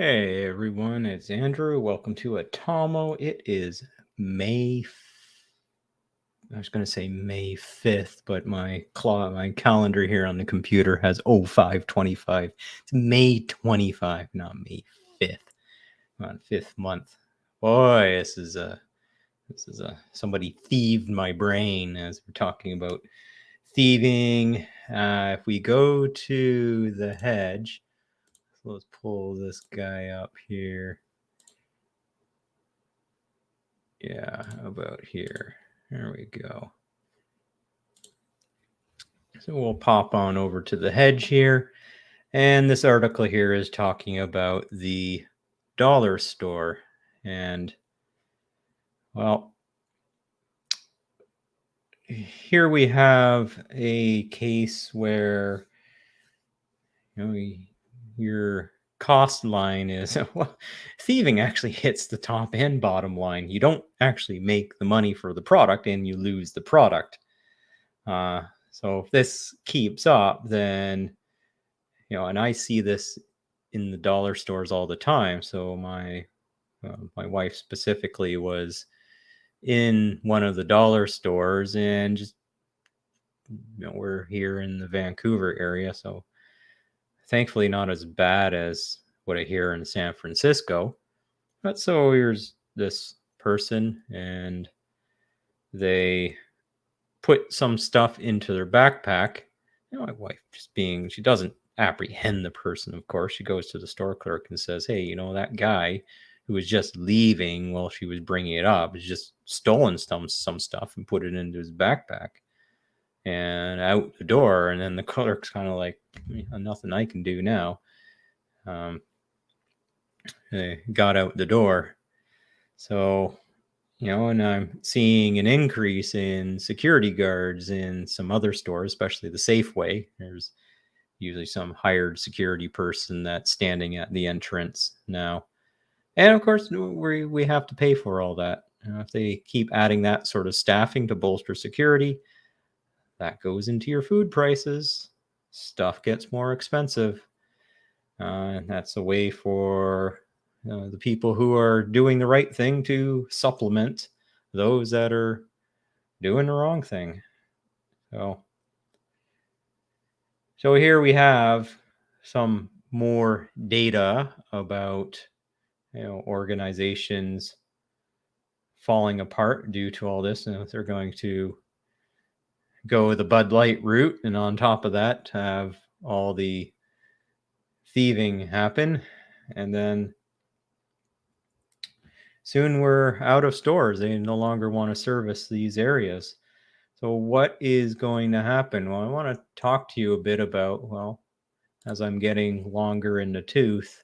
Hey everyone, it's Andrew. Welcome to Atomo. It is I was going to say May 5th, but my calendar here on the computer has 0525. It's May 25, not May 5th. On 5th month. Boy, this is a somebody thieved my brain as we're talking about thieving. If we go to the hedge, so let's pull this guy up here. Yeah, how about here? There we go. So we'll pop on over to the hedge here. And this article here is talking about the dollar store. And, well, here we have a case where, your cost line is well, thieving actually hits the top and bottom line. You don't actually make the money for the product and you lose the product. So if this keeps up, then and I see this in the dollar stores all the time. So my wife specifically was in one of the dollar stores, and just we're here in the Vancouver area, so thankfully not as bad as what I hear in San Francisco. But so here's this person, and they put some stuff into their backpack. My wife she doesn't apprehend the person, of course. She goes to the store clerk and says, hey, that guy who was just leaving while she was bringing it up has just stolen some stuff and put it into his backpack and out the door. And then the clerk's kind of like, nothing I can do now. They got out the door. So and I'm seeing an increase in security guards in some other stores, especially the Safeway. There's usually some hired security person that's standing at the entrance now. And of course, we have to pay for all that. If they keep adding that sort of staffing to bolster security, that goes into your food prices. Stuff gets more expensive. And that's a way for the people who are doing the right thing to supplement those that are doing the wrong thing. So here we have some more data about organizations falling apart due to all this, and if they're going to go the Bud Light route, and on top of that have all the thieving happen, and then soon we're out of stores. They no longer want to service these areas. So what is going to happen? Well, I want to talk to you a bit about, as I'm getting longer in the tooth,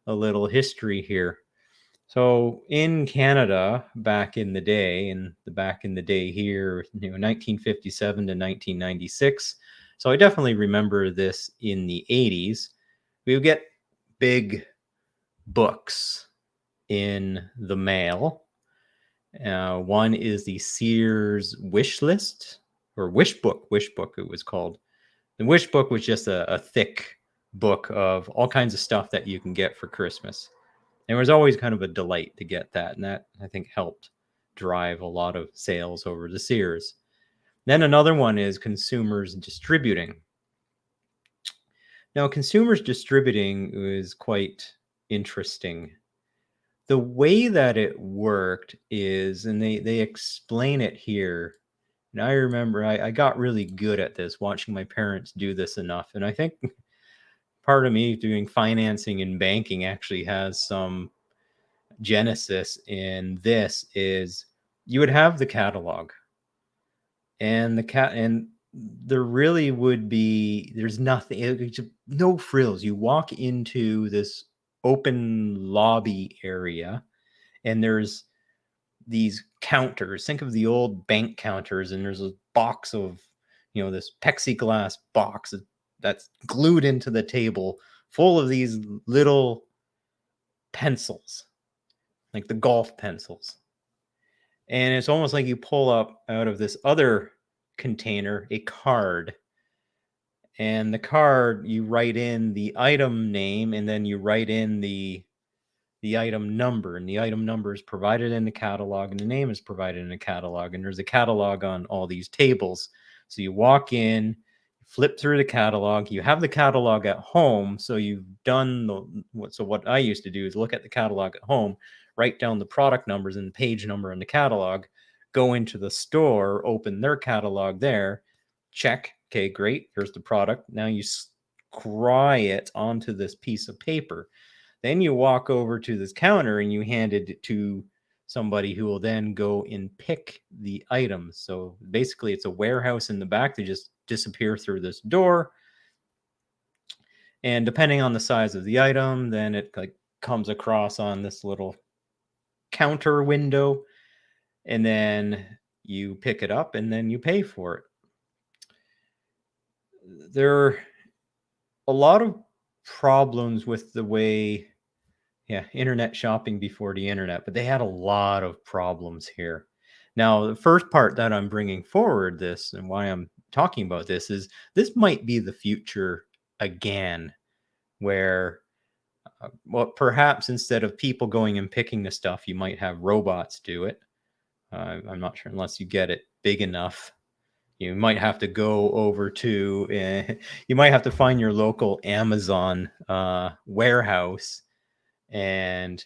a little history here. So in Canada, back in the day here, 1957 to 1996. So I definitely remember this in the 80s. We would get big books in the mail. One is the Sears wish list, or wish book it was called. The wish book was just a thick book of all kinds of stuff that you can get for Christmas. And it was always kind of a delight to get that, and that I think helped drive a lot of sales over to Sears. Then another one is consumers distributing. Now, consumers distributing is quite interesting. The way that it worked is, and they explain it here, and I remember I got really good at this, watching my parents do this enough. And I think part of me doing financing and banking actually has some genesis in this. Is you would have the catalog, and there really would be, there's nothing, no frills. You walk into this open lobby area, and there's these counters. Think of the old bank counters, and there's a box of, this plexiglass box that's glued into the table, full of these little pencils, like the golf pencils. And it's almost like you pull up out of this other container a card. And the card, you write in the item name, and then you write in the the item number, and the item number is provided in the catalog, and the name is provided in the catalog, and there's a catalog on all these tables. So you walk in, flip through the catalog, you have the catalog at home, so you've done what I used to do is look at the catalog at home, write down the product numbers and the page number in the catalog, go into the store, open their catalog there, check, okay, great, here's the product. Now you scry it onto this piece of paper. Then you walk over to this counter and you hand it to somebody who will then go and pick the items. So basically, it's a warehouse in the back. They just disappear through this door. And depending on the size of the item, then it like comes across on this little counter window. And then you pick it up and then you pay for it. There are a lot of problems with the way internet shopping before the internet, but they had a lot of problems here. Now, the first part that I'm bringing forward this and why I'm talking about this is this might be the future again, where, well, perhaps instead of people going and picking the stuff, you might have robots do it. I'm not sure unless you get it big enough. You might have to go over to, you might have to find your local Amazon warehouse and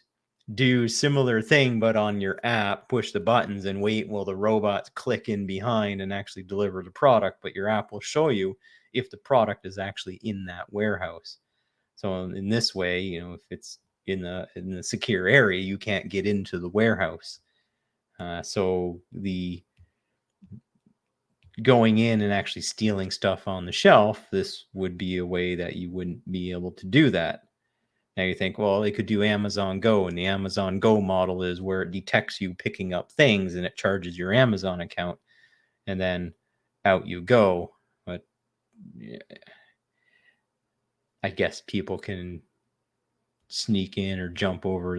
do similar thing, but on your app, push the buttons and wait while the robots click in behind and actually deliver the product. But your app will show you if the product is actually in that warehouse. So in this way, if it's in the secure area, you can't get into the warehouse. So the going in and actually stealing stuff on the shelf, this would be a way that you wouldn't be able to do that. Now you think, well, they could do Amazon Go, and the Amazon Go model is where it detects you picking up things and it charges your Amazon account, and then out you go. But I guess people can sneak in or jump over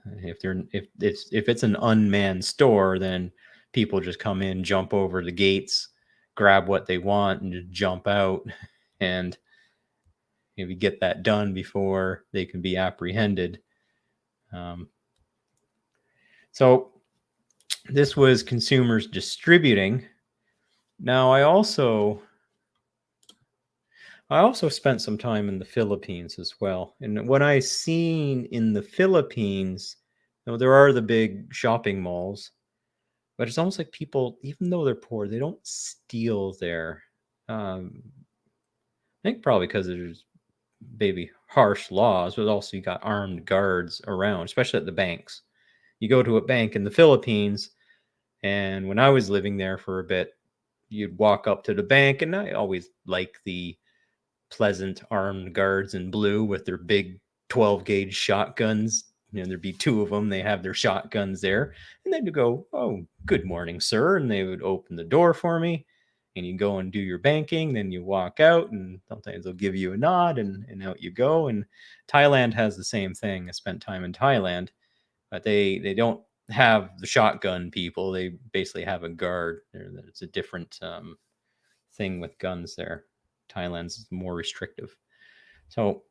if it's an unmanned store, then people just come in, jump over the gates, grab what they want, and just jump out, and maybe get that done before they can be apprehended. So this was consumers distributing. Now I also spent some time in the Philippines as well. And what I seen in the Philippines, there are the big shopping malls, but it's almost like people, even though they're poor, they don't steal there. I think probably because there's maybe harsh laws, but also you got armed guards around, especially at the banks. You go to a bank in the Philippines, and when I was living there for a bit, you'd walk up to the bank, and I always like the pleasant armed guards in blue with their big 12 gauge shotguns. There'd be two of them. They have their shotguns there. And then you go, "Oh, good morning, sir." And they would open the door for me. And you go and do your banking. Then you walk out, and sometimes they'll give you a nod, and out you go. And Thailand has the same thing. I spent time in Thailand, but they don't have the shotgun people. They basically have a guard. It's a different thing with guns there. Thailand's more restrictive. So,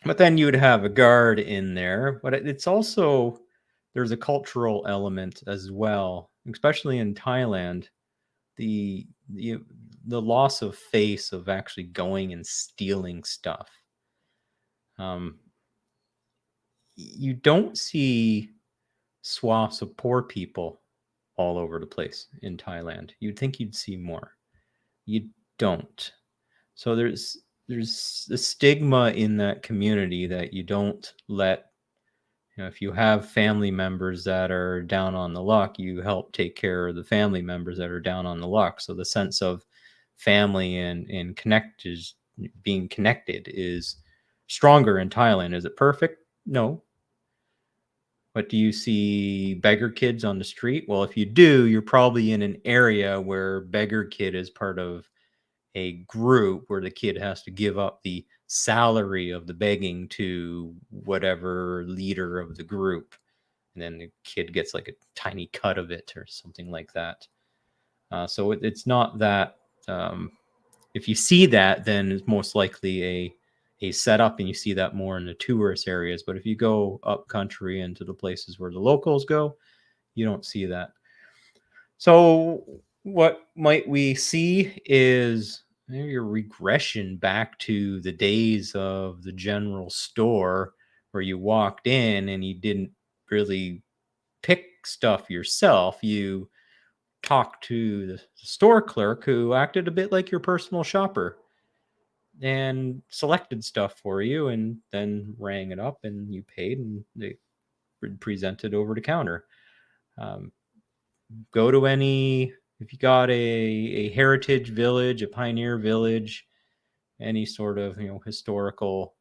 but then you would have a guard in there, but it's also, there's a cultural element as well, especially in Thailand. The the the loss of face of actually going and stealing stuff. You don't see swaths of poor people all over the place in Thailand. You'd think you'd see more. You don't. So there's a stigma in that community that you don't let, if you have family members that are down on the luck, you help take care of the family members that are down on the luck. So the sense of family and being connected is stronger in Thailand. Is it perfect? No. But do you see beggar kids on the street? Well, if you do, you're probably in an area where beggar kid is part of a group where the kid has to give up the salary of the begging to whatever leader of the group. And then the kid gets like a tiny cut of it or something like that. So it's not that, if you see that, then it's most likely a setup, and you see that more in the tourist areas. But if you go up country into the places where the locals go, you don't see that. So what might we see is maybe a regression back to the days of the general store, where you walked in and you didn't really pick stuff yourself. You talked to the store clerk, who acted a bit like your personal shopper and selected stuff for you, and then rang it up and you paid and they presented over the counter. Um, Go to any, if you got a heritage village, a pioneer village, any sort of historical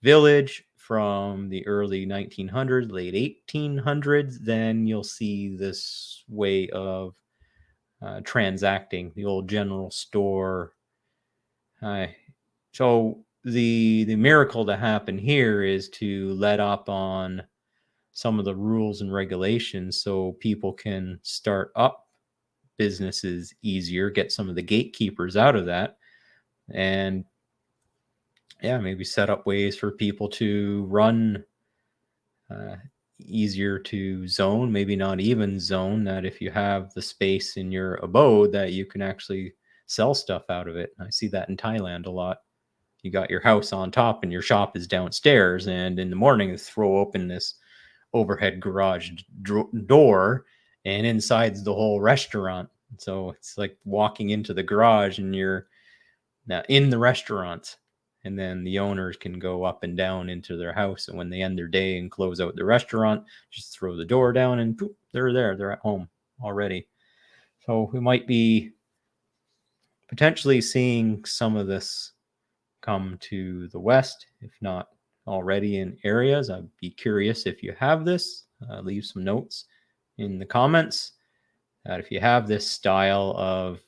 village from the early 1900s, late 1800s, then you'll see this way of transacting, the old general store. So the miracle to happen here is to let up on some of the rules and regulations so people can start up businesses easier, get some of the gatekeepers out of that, and yeah, maybe set up ways for people to run uh, easier to zone, maybe not even zone, that if you have the space in your abode that you can actually sell stuff out of it. I see that in Thailand a lot. You got your house on top and your shop is downstairs, and in the morning they throw open this overhead garage door, and inside's the whole restaurant. So it's like walking into the garage and you're now in the restaurant, and then the owners can go up and down into their house, and when they end their day and close out the restaurant, just throw the door down and poof, they're there, they're at home already. So we might be potentially seeing some of this come to the west, if not already in areas. I'd be curious if you have this. Leave some notes in the comments that if you have this style of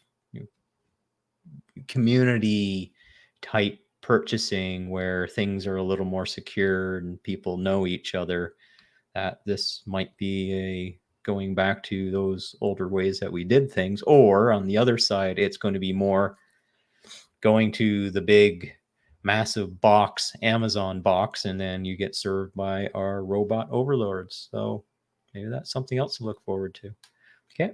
community type purchasing where things are a little more secure and people know each other, that this might be a going back to those older ways that we did things. Or on the other side, it's going to be more going to the big massive box, Amazon box, and then you get served by our robot overlords. So maybe that's something else to look forward to. Okay.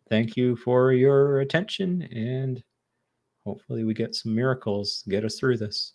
Thank you for your attention, and hopefully we get some miracles get us through this.